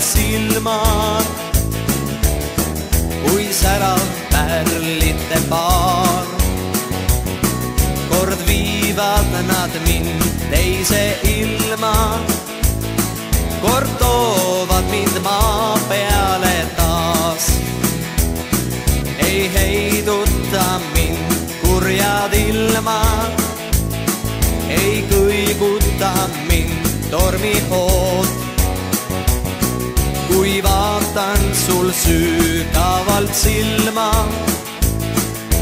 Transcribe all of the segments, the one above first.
silmad, kui särav pärlite paar. Kord viivad nad mind teise ilma, kord toovad mind maa peale taas. Ei heiduta mind kurjad ilmad, ei kõiguta mind tormihood. Kui vaatan sul sügavalt silma,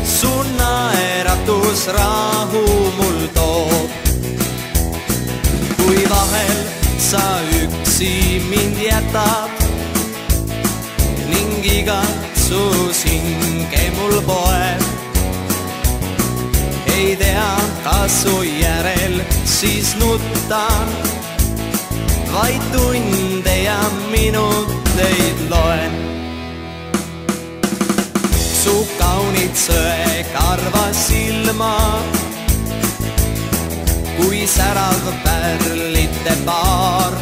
su naeratus rahu mul toob. Kui vahel sa üksi mind jätad ning igatsus hinge mul poeb, ei tea, kas su järel siis nutan, vaid tunde ja minuteid loen. Su kaunid sõekarva silmad, kui särav pärlite paar.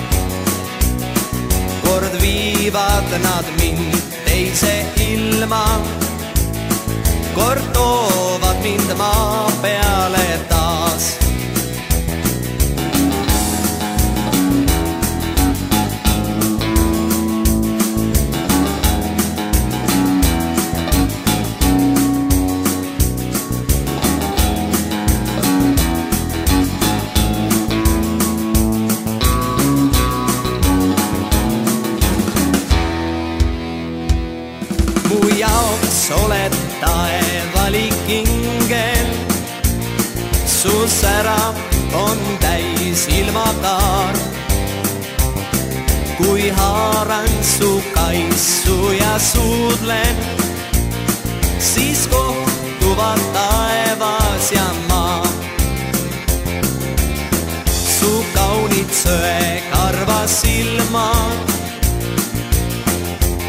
Kord viivad nad mind teise ilma, kord toovad mind maa peale taas. Mu jaoks oled taevalik ingel, su särav on täis ilmakaar. Kui haaran su kaisu ja suudlen, siis kohtuvad taevas ja maa. Su kaunid sõekarva silmad,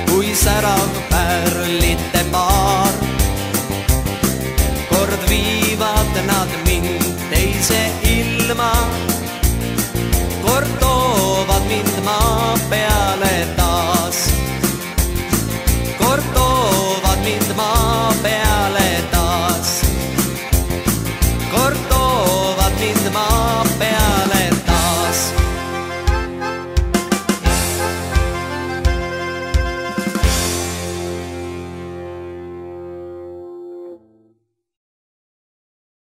kui särav pärlite paar. Kord viivad nad mind teise ilma,